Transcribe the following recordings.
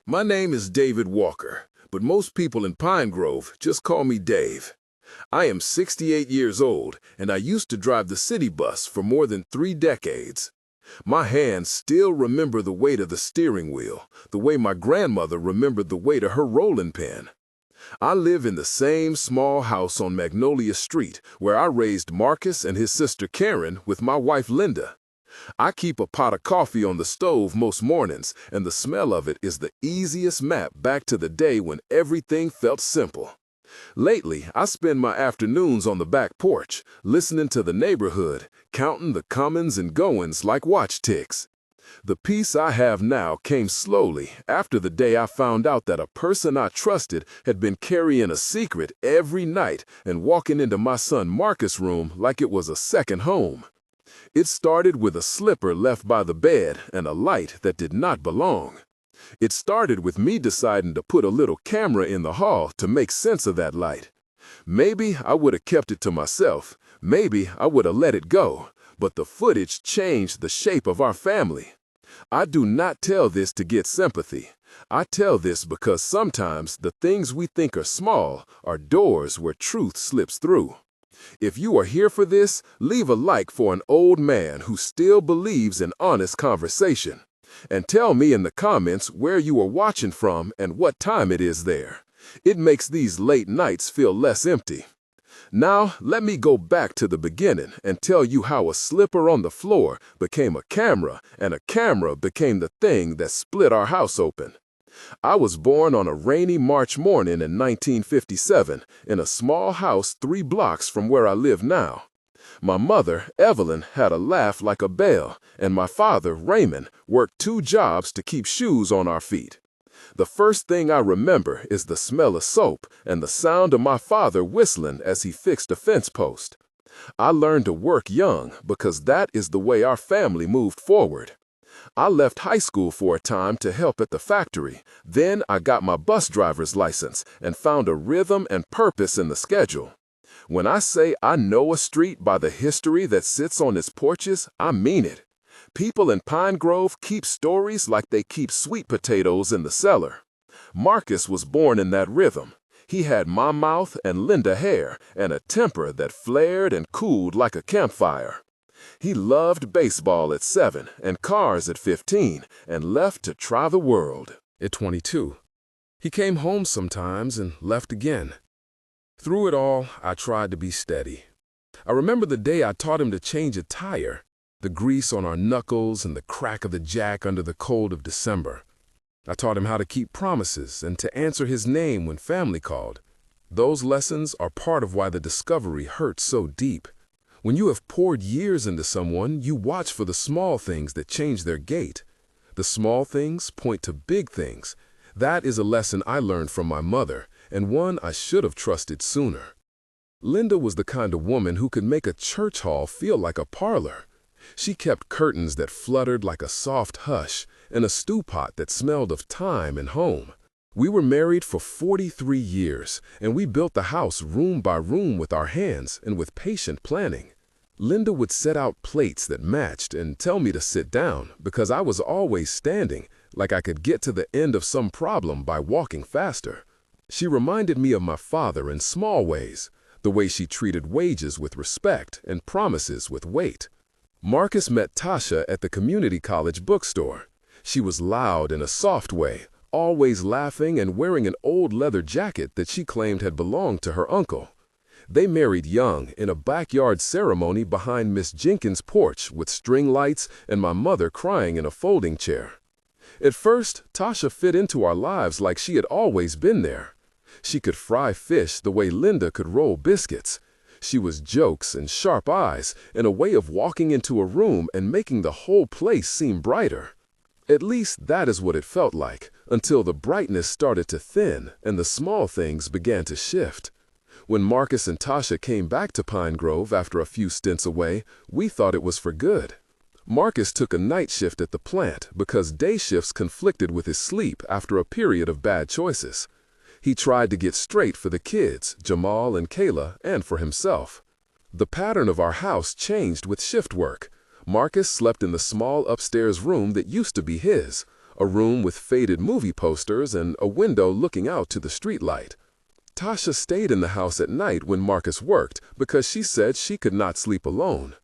My name is David Walker, but most people in Pine Grove just call me Dave. I am 68 years old, and I used to drive the city bus for more than 3 decades. My hands still remember the weight of the steering wheel, the way my grandmother remembered the weight of her rolling pin. I live in the same small house on Magnolia Street where I raised Marcus and his sister Karen with my wife Linda. I keep a pot of coffee on the stove most mornings, and the smell of it is the easiest map back to the day when everything felt simple. Lately, I spend my afternoons on the back porch, listening to the neighborhood, counting the comings and goings like watch ticks. The peace I have now came slowly after the day I found out that a person I trusted had been carrying a secret every night and walking into my son Marcus' room like it was a second home. It started with a slipper left by the bed and a light that did not belong. It started with me deciding to put a little camera in the hall to make sense of that light. Maybe I would have kept it to myself, maybe I would have let it go, but the footage changed the shape of our family. I do not tell this to get sympathy. I tell this because sometimes the things we think are small are doors where truth slips through. If you are here for this, leave a like for an old man who still believes in honest conversation. And tell me in the comments where you are watching from and what time it is there. It makes these late nights feel less empty. Now, let me go back to the beginning and tell you how a slipper on the floor became a camera, and a camera became the thing that split our house open. I was born on a rainy March morning in 1957 in a small house 3 blocks from where I live now. My mother, Evelyn, had a laugh like a bell, and my father, Raymond, worked 2 jobs to keep shoes on our feet. The first thing I remember is the smell of soap and the sound of my father whistling as he fixed a fence post. I learned to work young because that is the way our family moved forward. I left high school for a time to help at the factory. Then I got my bus driver's license and found a rhythm and purpose in the schedule. When I say I know a street by the history that sits on its porches, I mean it. People in Pine Grove keep stories like they keep sweet potatoes in the cellar. Marcus was born in that rhythm. He had my mouth and Linda hair and a temper that flared and cooled like a campfire. He loved baseball at 7 and cars at 15 and left to try the world. At 22, he came home sometimes and left again. Through it all, I tried to be steady. I remember the day I taught him to change a tire, the grease on our knuckles and the crack of the jack under the cold of December. I taught him how to keep promises and to answer his name when family called. Those lessons are part of why the discovery hurts so deep. When you have poured years into someone, you watch for the small things that change their gait. The small things point to big things. That is a lesson I learned from my mother, and one I should have trusted sooner. Linda was the kind of woman who could make a church hall feel like a parlor. She kept curtains that fluttered like a soft hush and a stew pot that smelled of thyme and home. We were married for 43 years, and we built the house room by room with our hands and with patient planning. Linda would set out plates that matched and tell me to sit down because I was always standing, like I could get to the end of some problem by walking faster. She reminded me of my father in small ways, the way she treated wages with respect and promises with weight. Marcus met Tasha at the community college bookstore. She was loud in a soft way, always laughing and wearing an old leather jacket that she claimed had belonged to her uncle. They married young in a backyard ceremony behind Miss Jenkins' porch with string lights and my mother crying in a folding chair. At first, Tasha fit into our lives like she had always been there. She could fry fish the way Linda could roll biscuits. She was jokes and sharp eyes and a way of walking into a room and making the whole place seem brighter. At least that is what it felt like, until the brightness started to thin and the small things began to shift. When Marcus and Tasha came back to Pine Grove after a few stints away, we thought it was for good. Marcus took a night shift at the plant because day shifts conflicted with his sleep after a period of bad choices. He tried to get straight for the kids, Jamal and Kayla, and for himself. The pattern of our house changed with shift work. Marcus slept in the small upstairs room that used to be his, a room with faded movie posters and a window looking out to the streetlight. Tasha stayed in the house at night when Marcus worked because she said she could not sleep alone.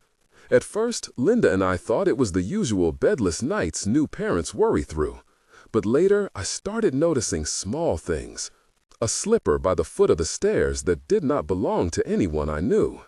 At first, Linda and I thought it was the usual bedless nights new parents worry through. But later, I started noticing small things. A slipper by the foot of the stairs that did not belong to anyone I knew.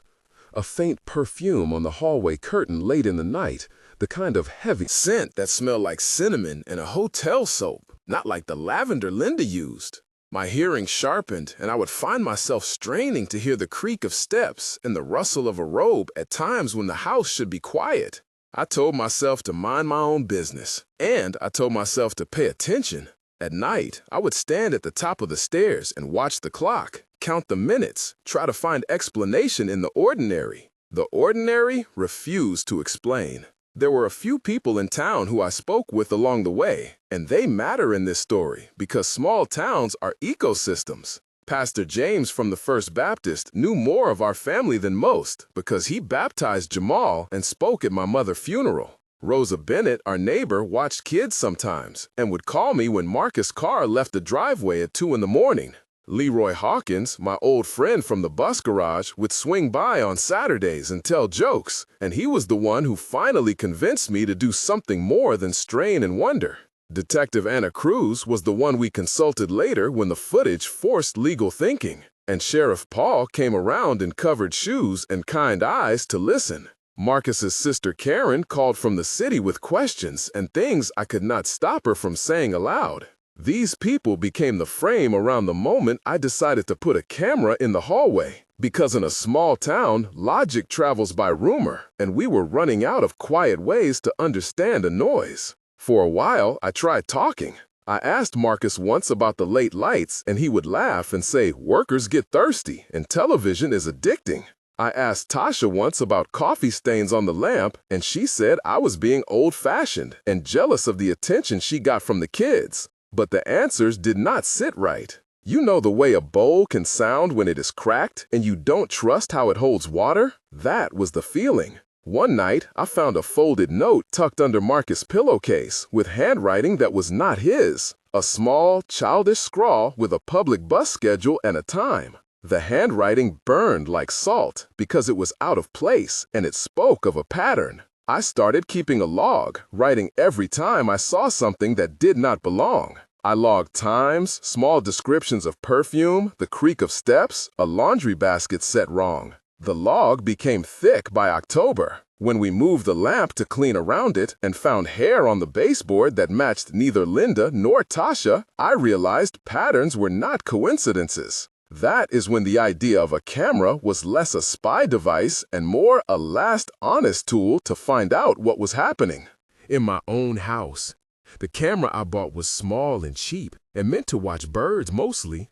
A faint perfume on the hallway curtain late in the night, the kind of heavy scent that smelled like cinnamon and a hotel soap, not like the lavender Linda used. My hearing sharpened, and I would find myself straining to hear the creak of steps and the rustle of a robe at times when the house should be quiet. I told myself to mind my own business, and I told myself to pay attention. At night, I would stand at the top of the stairs and watch the clock, count the minutes, try to find explanation in the ordinary. The ordinary refused to explain. There were a few people in town who I spoke with along the way, and they matter in this story because small towns are ecosystems. Pastor James from the First Baptist knew more of our family than most because he baptized Jamal and spoke at my mother's funeral. Rosa Bennett, our neighbor, watched kids sometimes and would call me when Marcus' car left the driveway at 2 in the morning. Leroy Hawkins, my old friend from the bus garage, would swing by on Saturdays and tell jokes, and he was the one who finally convinced me to do something more than strain and wonder. Detective Anna Cruz was the one we consulted later when the footage forced legal thinking, and Sheriff Paul came around in covered shoes and kind eyes to listen. Marcus's sister Karen called from the city with questions and things I could not stop her from saying aloud. These people became the frame around the moment I decided to put a camera in the hallway, because in a small town, logic travels by rumor, and we were running out of quiet ways to understand a noise. For a while, I tried talking. I asked Marcus once about the late lights, and he would laugh and say, "Workers get thirsty, and television is addicting." I asked Tasha once about coffee stains on the lamp, and she said I was being old-fashioned and jealous of the attention she got from the kids. But the answers did not sit right. You know the way a bowl can sound when it is cracked and you don't trust how it holds water? That was the feeling. One night, I found a folded note tucked under Marcus' pillowcase with handwriting that was not his. A small, childish scrawl with a public bus schedule and a time. The handwriting burned like salt because it was out of place and it spoke of a pattern. I started keeping a log, writing every time I saw something that did not belong. I logged times, small descriptions of perfume, the creak of steps, a laundry basket set wrong. The log became thick by October. When we moved the lamp to clean around it and found hair on the baseboard that matched neither Linda nor Tasha, I realized patterns were not coincidences. That is when the idea of a camera was less a spy device and more a last honest tool to find out what was happening. In my own house, the camera I bought was small and cheap and meant to watch birds mostly.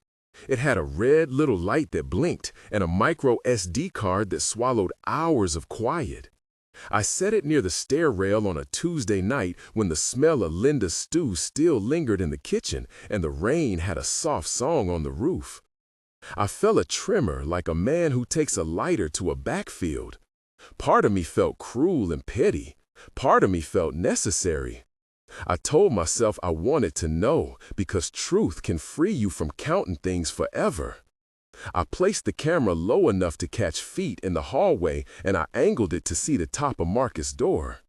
It had a red little light that blinked and a micro SD card that swallowed hours of quiet. I set it near the stair rail on a Tuesday night when the smell of Linda's stew still lingered in the kitchen and the rain had a soft song on the roof. I felt a tremor like a man who takes a lighter to a backfield. Part of me felt cruel and petty. Part of me felt necessary. I told myself I wanted to know because truth can free you from counting things forever. I placed the camera low enough to catch feet in the hallway and I angled it to see the top of Marcus' door.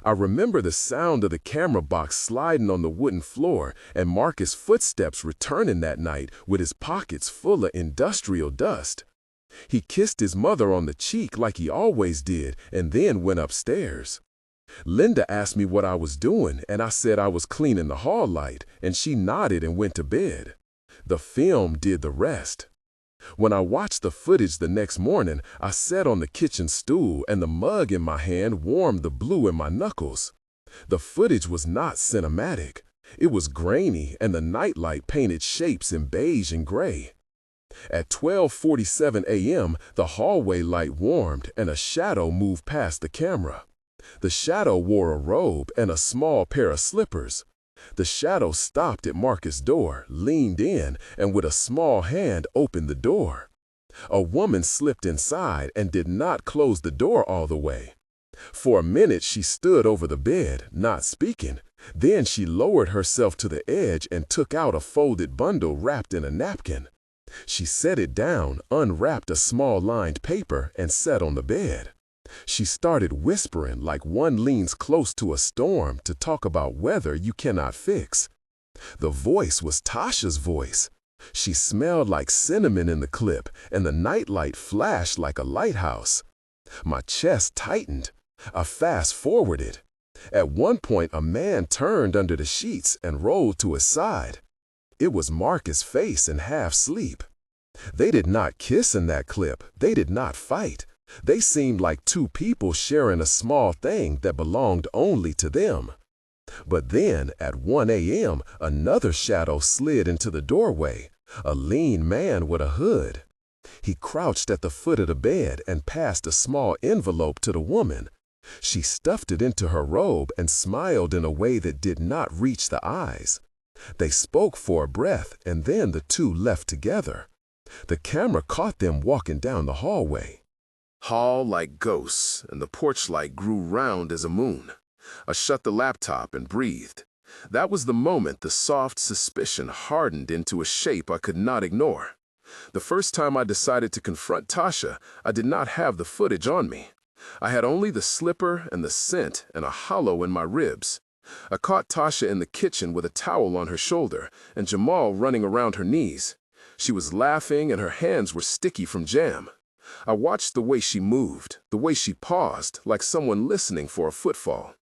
I remember the sound of the camera box sliding on the wooden floor and Marcus' footsteps returning that night with his pockets full of industrial dust. He kissed his mother on the cheek like he always did and then went upstairs. Linda asked me what I was doing and I said I was cleaning the hall light and she nodded and went to bed. The film did the rest. When I watched the footage the next morning, I sat on the kitchen stool and the mug in my hand warmed the blue in my knuckles. The footage was not cinematic. It was grainy and the nightlight painted shapes in beige and gray. At 12:47 a.m., the hallway light warmed and a shadow moved past the camera. The shadow wore a robe and a small pair of slippers. The shadow stopped at Marcus' door, leaned in, and with a small hand opened the door. A woman slipped inside and did not close the door all the way. For a minute she stood over the bed, not speaking. Then she lowered herself to the edge and took out a folded bundle wrapped in a napkin. She set it down, unwrapped a small lined paper, and sat on the bed. She started whispering like one leans close to a storm to talk about weather you cannot fix. The voice was Tasha's voice. She smelled like cinnamon in the clip, and the nightlight flashed like a lighthouse. My chest tightened. I fast-forwarded. At one point, a man turned under the sheets and rolled to his side. It was Marcus' face in half-sleep. They did not kiss in that clip. They did not fight. They seemed like two people sharing a small thing that belonged only to them. But then, at 1 a.m., another shadow slid into the doorway, a lean man with a hood. He crouched at the foot of the bed and passed a small envelope to the woman. She stuffed it into her robe and smiled in a way that did not reach the eyes. They spoke for a breath, and then the two left together. The camera caught them walking down the hallway. Hall like ghosts, and the porch light grew round as a moon. I shut the laptop and breathed. That was the moment the soft suspicion hardened into a shape I could not ignore. The first time I decided to confront Tasha, I did not have the footage on me. I had only the slipper and the scent and a hollow in my ribs. I caught Tasha in the kitchen with a towel on her shoulder and Jamal running around her knees. She was laughing and her hands were sticky from jam. I watched the way she moved, the way she paused, like someone listening for a footfall.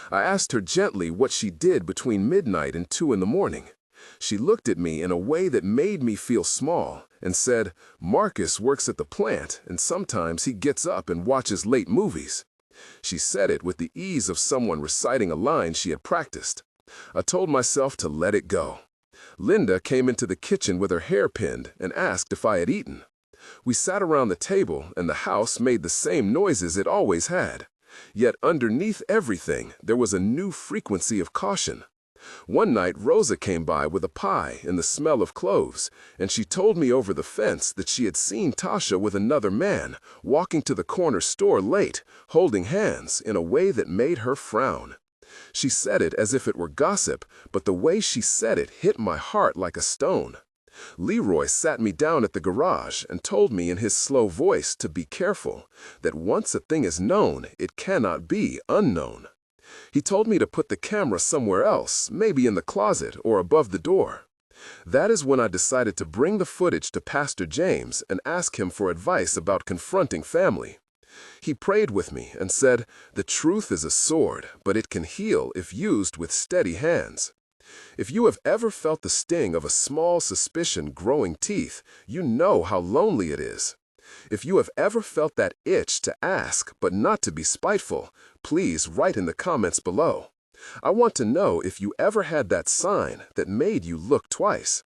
I asked her gently what she did between midnight and 2 in the morning. She looked at me in a way that made me feel small and said, "Marcus works at the plant and sometimes he gets up and watches late movies." She said it with the ease of someone reciting a line she had practiced. I told myself to let it go. Linda came into the kitchen with her hair pinned and asked if I had eaten. We sat around the table and the house made the same noises it always had. Yet underneath everything, there was a new frequency of caution. One night, Rosa came by with a pie and the smell of cloves, and she told me over the fence that she had seen Tasha with another man, walking to the corner store late, holding hands in a way that made her frown. She said it as if it were gossip, but the way she said it hit my heart like a stone. Leroy sat me down at the garage and told me in his slow voice to be careful, that once a thing is known, it cannot be unknown. He told me to put the camera somewhere else, maybe in the closet or above the door. That is when I decided to bring the footage to Pastor James and ask him for advice about confronting family. He prayed with me and said, "The truth is a sword, but it can heal if used with steady hands." If you have ever felt the sting of a small suspicion growing teeth, you know how lonely it is. If you have ever felt that itch to ask but not to be spiteful, please write in the comments below. I want to know if you ever had that sign that made you look twice.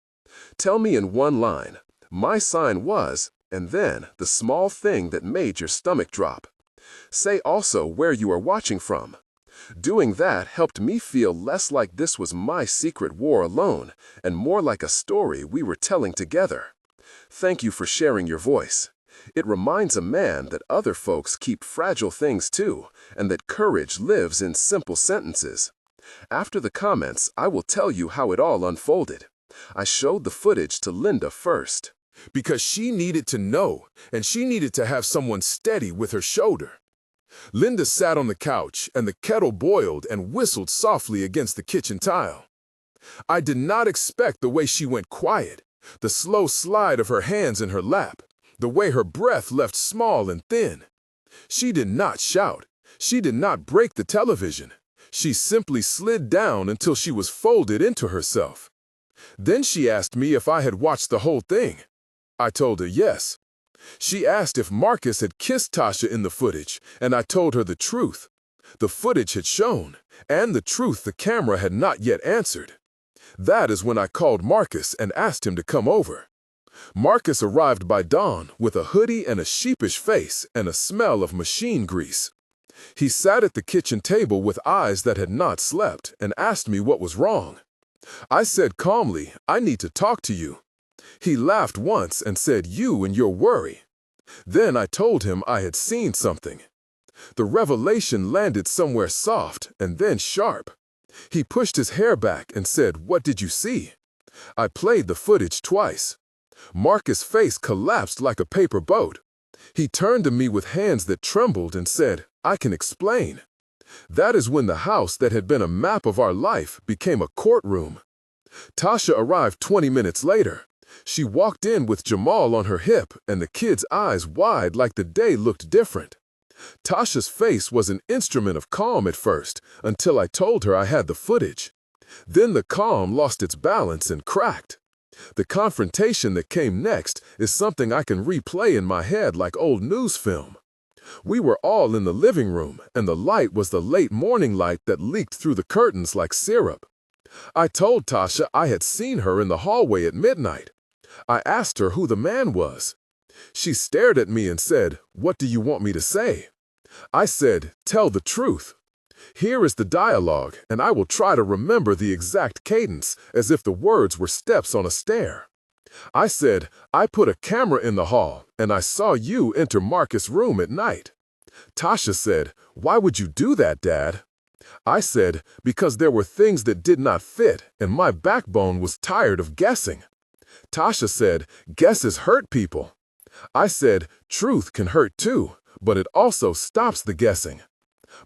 Tell me in one line, "My sign was," and then the small thing that made your stomach drop. Say also where you are watching from. Doing that helped me feel less like this was my secret war alone and more like a story we were telling together. Thank you for sharing your voice. It reminds a man that other folks keep fragile things too, and that courage lives in simple sentences. After the comments, I will tell you how it all unfolded. I showed the footage to Linda first. Because she needed to know, and she needed to have someone steady with her shoulder. Linda sat on the couch, and the kettle boiled and whistled softly against the kitchen tile. I did not expect the way she went quiet, the slow slide of her hands in her lap, the way her breath left small and thin. She did not shout. She did not break the television. She simply slid down until she was folded into herself. Then she asked me if I had watched the whole thing. I told her yes. She asked if Marcus had kissed Tasha in the footage, and I told her the truth. The footage had shown, and the truth the camera had not yet answered. That is when I called Marcus and asked him to come over. Marcus arrived by dawn with a hoodie and a sheepish face and a smell of machine grease. He sat at the kitchen table with eyes that had not slept and asked me what was wrong. I said calmly, "I need to talk to you." He laughed once and said, "You and your worry." Then I told him I had seen something. The revelation landed somewhere soft and then sharp. He pushed his hair back and said, "What did you see?" I played the footage twice. Marcus' face collapsed like a paper boat. He turned to me with hands that trembled and said, "I can explain." That is when the house that had been a map of our life became a courtroom. Tasha arrived 20 minutes later. She walked in with Jamal on her hip and the kid's eyes wide like the day looked different. Tasha's face was an instrument of calm at first, until I told her I had the footage. Then the calm lost its balance and cracked. The confrontation that came next is something I can replay in my head like old news film. We were all in the living room, and the light was the late morning light that leaked through the curtains like syrup. I told Tasha I had seen her in the hallway at midnight. I asked her who the man was. She stared at me and said, "What do you want me to say?" I said, "Tell the truth." Here is the dialogue, and I will try to remember the exact cadence as if the words were steps on a stair. I said, "I put a camera in the hall, and I saw you enter Marcus' room at night." Tasha said, "Why would you do that, Dad?" I said, "Because there were things that did not fit, and my backbone was tired of guessing." Tasha said, "Guesses hurt people." I said, "Truth can hurt too, but it also stops the guessing."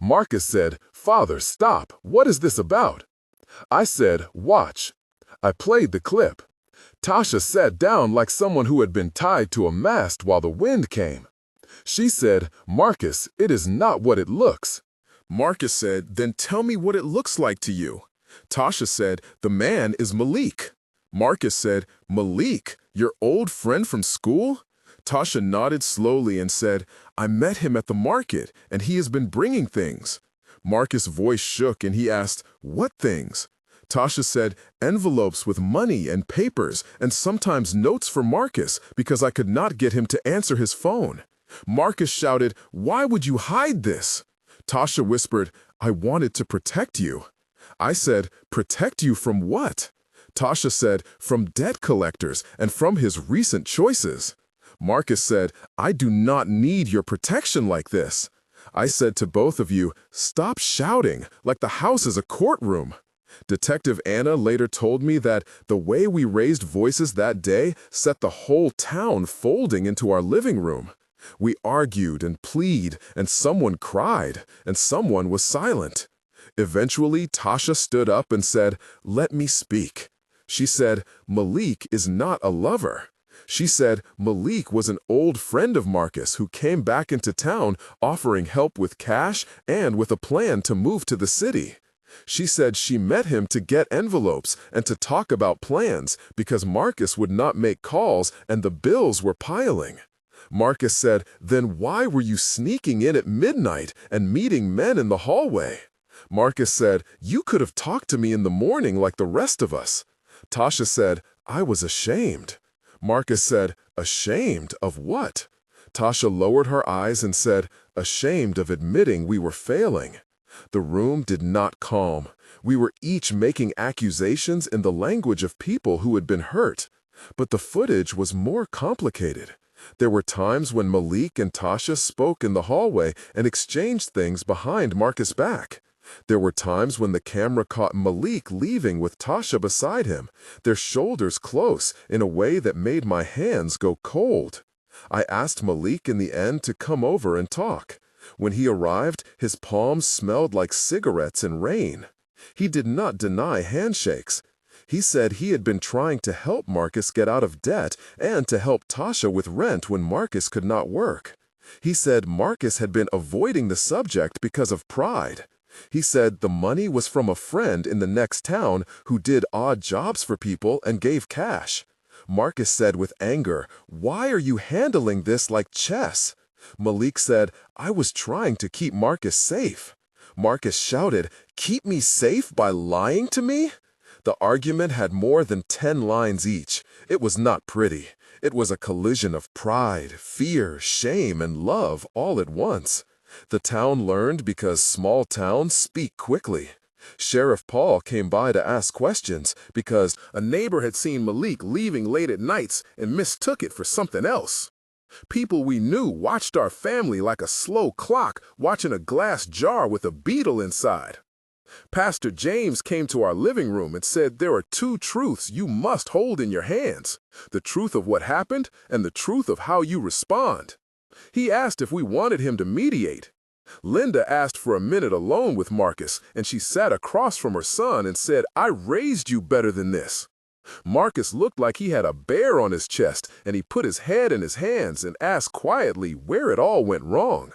Marcus said, "Father, stop. What is this about?" I said, "Watch." I played the clip. Tasha sat down like someone who had been tied to a mast while the wind came. She said, "Marcus, it is not what it looks." Marcus said, "Then tell me what it looks like to you." Tasha said, "The man is Malik." Marcus said, "Malik, your old friend from school?" Tasha nodded slowly and said, "I met him at the market, and he has been bringing things." Marcus' voice shook and he asked, "What things?" Tasha said, "Envelopes with money and papers, and sometimes notes for Marcus, because I could not get him to answer his phone." Marcus shouted, "Why would you hide this?" Tasha whispered, "I wanted to protect you." I said, "Protect you from what?" Tasha said, "From debt collectors and from his recent choices." Marcus said, "I do not need your protection like this." I said to both of you, "Stop shouting, like the house is a courtroom." Detective Anna later told me that the way we raised voices that day set the whole town folding into our living room. We argued and pleaded, and someone cried, and someone was silent. Eventually, Tasha stood up and said, "Let me speak." She said, "Malik is not a lover." She said Malik was an old friend of Marcus who came back into town offering help with cash and with a plan to move to the city. She said she met him to get envelopes and to talk about plans because Marcus would not make calls and the bills were piling. Marcus said, "Then why were you sneaking in at midnight and meeting men in the hallway?" Marcus said, "You could have talked to me in the morning like the rest of us." Tasha said, "I was ashamed." Marcus said, "Ashamed of what?" Tasha lowered her eyes and said, "Ashamed of admitting we were failing." The room did not calm. We were each making accusations in the language of people who had been hurt. But the footage was more complicated. There were times when Malik and Tasha spoke in the hallway and exchanged things behind Marcus' back. There were times when the camera caught Malik leaving with Tasha beside him, their shoulders close in a way that made my hands go cold. I asked Malik in the end to come over and talk. When he arrived, his palms smelled like cigarettes and rain. He did not deny handshakes. He said he had been trying to help Marcus get out of debt and to help Tasha with rent when Marcus could not work. He said Marcus had been avoiding the subject because of pride. He said the money was from a friend in the next town who did odd jobs for people and gave cash. Marcus said with anger, "Why are you handling this like chess?" Malik said, "I was trying to keep Marcus safe." Marcus shouted, "Keep me safe by lying to me?" The argument had more than 10 lines each. It was not pretty. It was a collision of pride, fear, shame, and love all at once. The town learned because small towns speak quickly. Sheriff Paul came by to ask questions because a neighbor had seen Malik leaving late at nights and mistook it for something else. People we knew watched our family like a slow clock watching a glass jar with a beetle inside. Pastor James came to our living room and said there are two truths you must hold in your hands: the truth of what happened and the truth of how you respond. He asked if we wanted him to mediate. Linda asked for a minute alone with Marcus, and she sat across from her son and said, "I raised you better than this." Marcus looked like he had a bear on his chest, and he put his head in his hands and asked quietly where it all went wrong.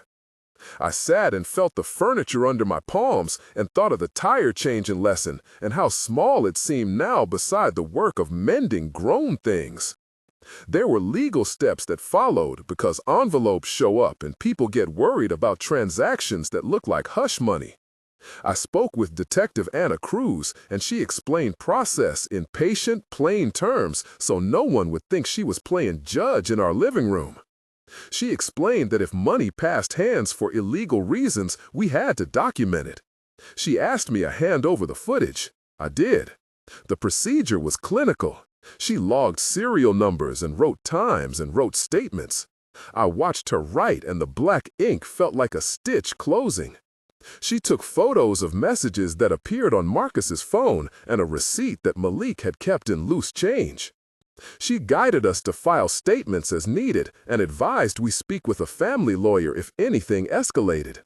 I sat and felt the furniture under my palms and thought of the tire changing lesson and how small it seemed now beside the work of mending grown things. There were legal steps that followed because envelopes show up and people get worried about transactions that look like hush money. I spoke with Detective Anna Cruz, and she explained process in patient, plain terms so no one would think she was playing judge in our living room. She explained that if money passed hands for illegal reasons, we had to document it. She asked me to hand over the footage. I did. The procedure was clinical. She logged serial numbers and wrote times and wrote statements. I watched her write, and the black ink felt like a stitch closing. She took photos of messages that appeared on Marcus's phone and a receipt that Malik had kept in loose change. She guided us to file statements as needed and advised we speak with a family lawyer if anything escalated.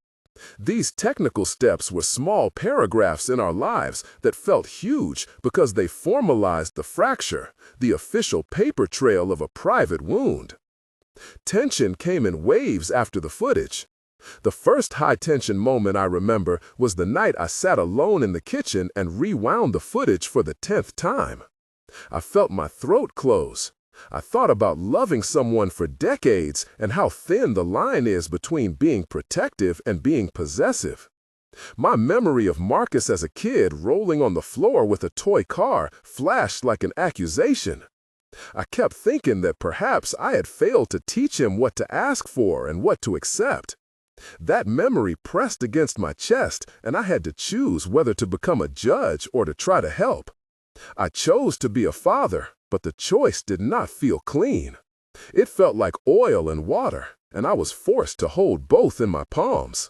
These technical steps were small paragraphs in our lives that felt huge because they formalized the fracture, the official paper trail of a private wound. Tension came in waves after the footage. The first high-tension moment I remember was the night I sat alone in the kitchen and rewound the footage for the 10th time. I felt my throat close. I thought about loving someone for decades and how thin the line is between being protective and being possessive. My memory of Marcus as a kid rolling on the floor with a toy car flashed like an accusation. I kept thinking that perhaps I had failed to teach him what to ask for and what to accept. That memory pressed against my chest, and I had to choose whether to become a judge or to try to help. I chose to be a father, but the choice did not feel clean. It felt like oil and water, and I was forced to hold both in my palms.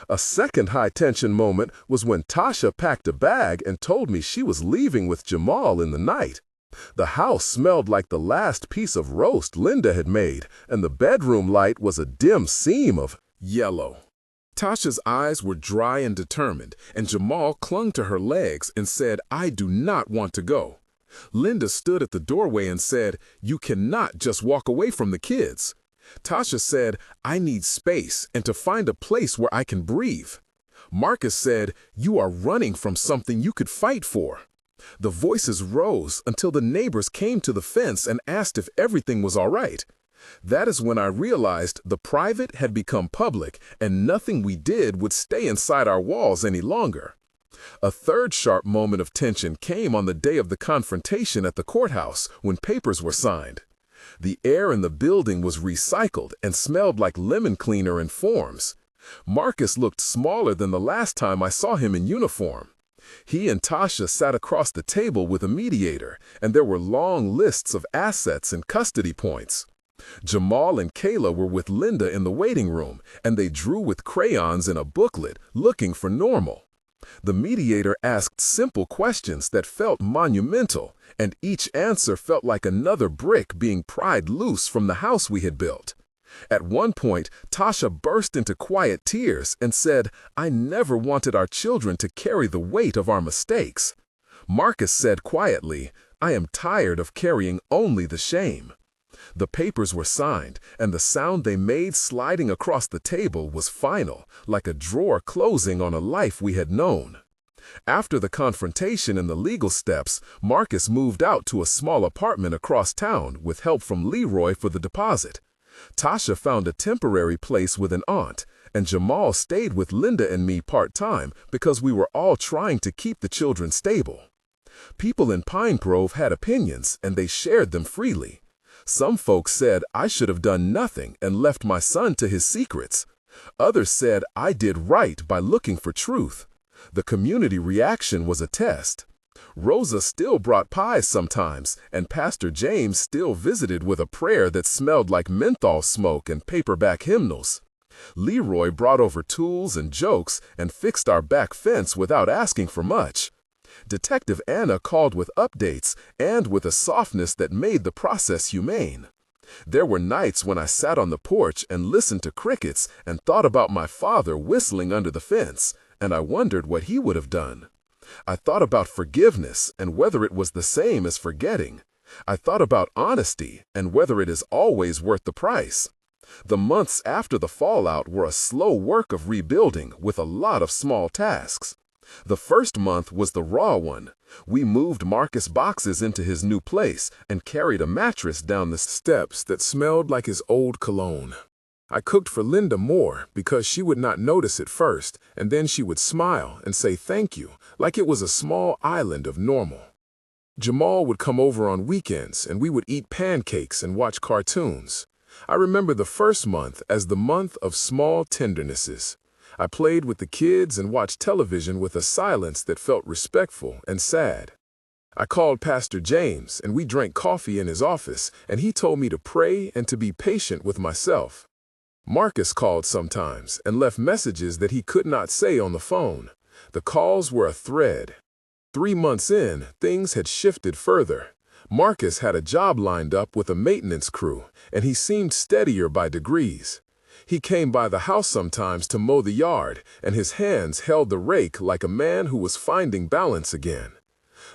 A second high-tension moment was when Tasha packed a bag and told me she was leaving with Jamal in the night. The house smelled like the last piece of roast Linda had made, and the bedroom light was a dim seam of yellow. Tasha's eyes were dry and determined, and Jamal clung to her legs and said, "I do not want to go." Linda stood at the doorway and said, "You cannot just walk away from the kids." Tasha said, "I need space and to find a place where I can breathe." Marcus said, "You are running from something you could fight for." The voices rose until the neighbors came to the fence and asked if everything was all right. That is when I realized the private had become public and nothing we did would stay inside our walls any longer. A third sharp moment of tension came on the day of the confrontation at the courthouse when papers were signed. The air in the building was recycled and smelled like lemon cleaner and forms. Marcus looked smaller than the last time I saw him in uniform. He and Tasha sat across the table with a mediator, and there were long lists of assets and custody points. Jamal and Kayla were with Linda in the waiting room, and they drew with crayons in a booklet, looking for normal. The mediator asked simple questions that felt monumental, and each answer felt like another brick being pried loose from the house we had built. At one point, Tasha burst into quiet tears and said, "I never wanted our children to carry the weight of our mistakes." Marcus said quietly, "I am tired of carrying only the shame." The papers were signed, and the sound they made sliding across the table was final, like a drawer closing on a life we had known. After the confrontation and the legal steps, Marcus moved out to a small apartment across town with help from Leroy for the deposit. Tasha found a temporary place with an aunt, and Jamal stayed with Linda and me part-time because we were all trying to keep the children stable. People in Pine Grove had opinions, and they shared them freely. Some folks said I should have done nothing and left my son to his secrets. Others said I did right by looking for truth. The community reaction was a test. Rosa still brought pies sometimes, and Pastor James still visited with a prayer that smelled like menthol smoke and paperback hymnals. Leroy brought over tools and jokes and fixed our back fence without asking for much. Detective Anna called with updates and with a softness that made the process humane. There were nights when I sat on the porch and listened to crickets and thought about my father whistling under the fence, and I wondered what he would have done. I thought about forgiveness and whether it was the same as forgetting. I thought about honesty and whether it is always worth the price. The months after the fallout were a slow work of rebuilding with a lot of small tasks. The first month was the raw one. We moved Marcus' boxes into his new place and carried a mattress down the steps that smelled like his old cologne. I cooked for Linda more because she would not notice it first, and then she would smile and say thank you, like it was a small island of normal. Jamal would come over on weekends and we would eat pancakes and watch cartoons. I remember the first month as the month of small tendernesses. I played with the kids and watched television with a silence that felt respectful and sad. I called Pastor James and we drank coffee in his office, and he told me to pray and to be patient with myself. Marcus called sometimes and left messages that he could not say on the phone. The calls were a thread. 3 months in, things had shifted further. Marcus had a job lined up with a maintenance crew, and he seemed steadier by degrees. He came by the house sometimes to mow the yard, and his hands held the rake like a man who was finding balance again.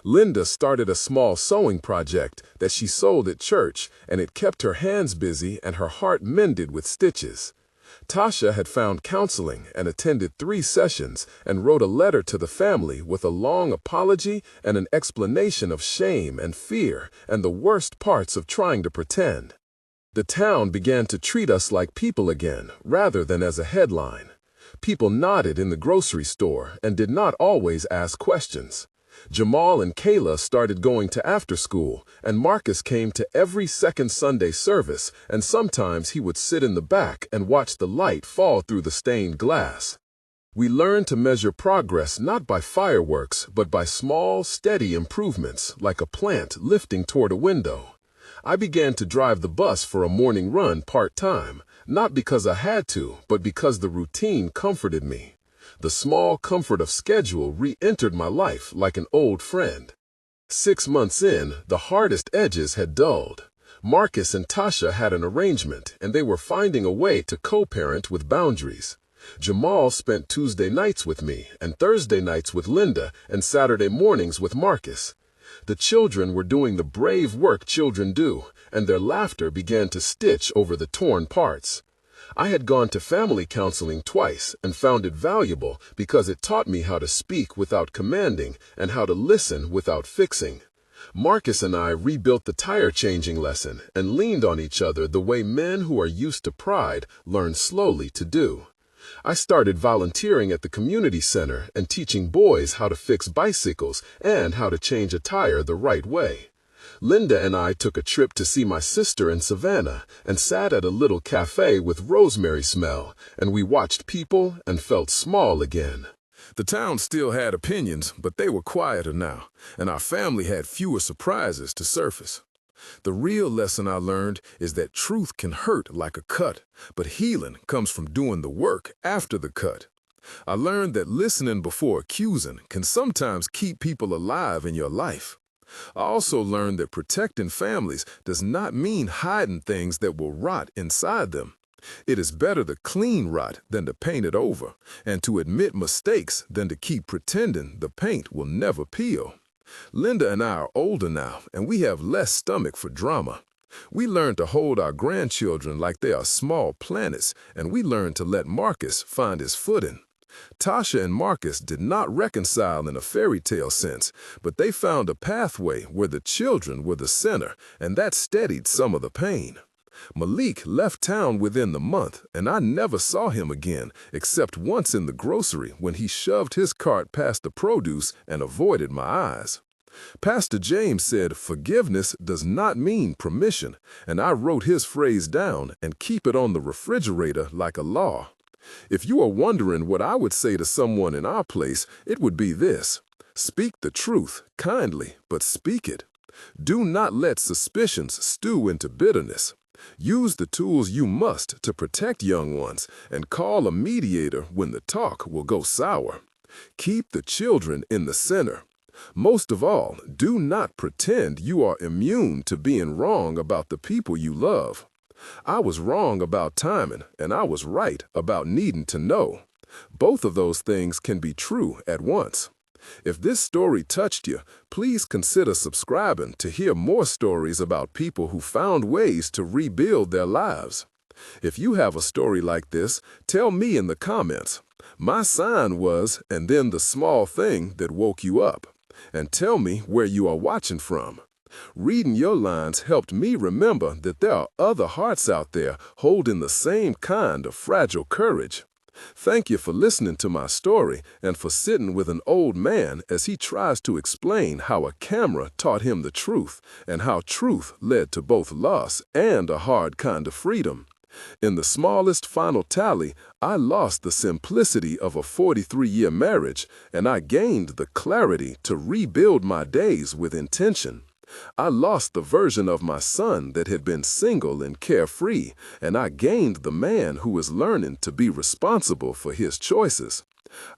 Linda started a small sewing project that she sold at church, and it kept her hands busy and her heart mended with stitches. Tasha had found counseling and attended 3 sessions and wrote a letter to the family with a long apology and an explanation of shame and fear and the worst parts of trying to pretend. The town began to treat us like people again, rather than as a headline. People nodded in the grocery store and did not always ask questions. Jamal and Kayla started going to after school, and Marcus came to every second Sunday service, and sometimes he would sit in the back and watch the light fall through the stained glass. We learned to measure progress not by fireworks, but by small, steady improvements, like a plant lifting toward a window. I began to drive the bus for a morning run part-time, not because I had to, but because the routine comforted me. The small comfort of schedule re-entered my life like an old friend. 6 months in, the hardest edges had dulled. Marcus and Tasha had an arrangement, and they were finding a way to co-parent with boundaries. Jamal spent Tuesday nights with me, and Thursday nights with Linda, and Saturday mornings with Marcus. The children were doing the brave work children do, and their laughter began to stitch over the torn parts. I had gone to family counseling twice and found it valuable because it taught me how to speak without commanding and how to listen without fixing. Marcus and I rebuilt the tire-changing lesson and leaned on each other the way men who are used to pride learn slowly to do. I started volunteering at the community center and teaching boys how to fix bicycles and how to change a tire the right way. Linda and I took a trip to see my sister in Savannah and sat at a little cafe with rosemary smell, and we watched people and felt small again. The town still had opinions, but they were quieter now, and our family had fewer surprises to surface. The real lesson I learned is that truth can hurt like a cut, but healing comes from doing the work after the cut. I learned that listening before accusing can sometimes keep people alive in your life. I also learned that protecting families does not mean hiding things that will rot inside them. It is better to clean rot than to paint it over, and to admit mistakes than to keep pretending the paint will never peel. Linda and I are older now, and we have less stomach for drama. We learned to hold our grandchildren like they are small planets, and we learned to let Marcus find his footing. Tasha and Marcus did not reconcile in a fairy tale sense, but they found a pathway where the children were the center, and that steadied some of the pain. Malik left town within the month, and I never saw him again, except once in the grocery when he shoved his cart past the produce and avoided my eyes. Pastor James said forgiveness does not mean permission, and I wrote his phrase down and keep it on the refrigerator like a law. If you are wondering what I would say to someone in our place, it would be this: Speak the truth kindly, but speak it. Do not let suspicions stew into bitterness. Use the tools you must to protect young ones and call a mediator when the talk will go sour. Keep the children in the center. Most of all, do not pretend you are immune to being wrong about the people you love. I was wrong about timing, and I was right about needing to know. Both of those things can be true at once. If this story touched you, please consider subscribing to hear more stories about people who found ways to rebuild their lives. If you have a story like this, tell me in the comments. My sign was, and then the small thing that woke you up. And tell me where you are watching from. Reading your lines helped me remember that there are other hearts out there holding the same kind of fragile courage. Thank you for listening to my story and for sitting with an old man as he tries to explain how a camera taught him the truth and how truth led to both loss and a hard kind of freedom. In the smallest final tally, I lost the simplicity of a 43-year marriage, and I gained the clarity to rebuild my days with intention. I lost the version of my son that had been single and carefree, and I gained the man who is learning to be responsible for his choices.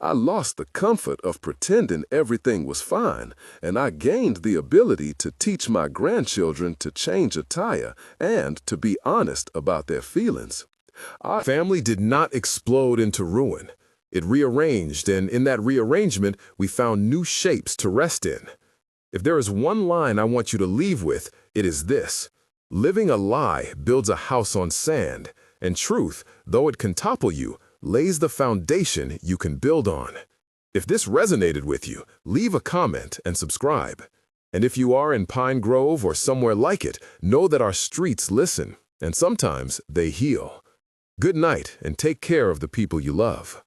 I lost the comfort of pretending everything was fine, and I gained the ability to teach my grandchildren to change a tire and to be honest about their feelings. Our family did not explode into ruin. It rearranged, and in that rearrangement, we found new shapes to rest in. If there is one line I want you to leave with, it is this: living a lie builds a house on sand, and truth, though it can topple you, lays the foundation you can build on. If this resonated with you, leave a comment and subscribe. And if you are in Pine Grove or somewhere like it, know that our streets listen, and sometimes they heal. Good night, and take care of the people you love.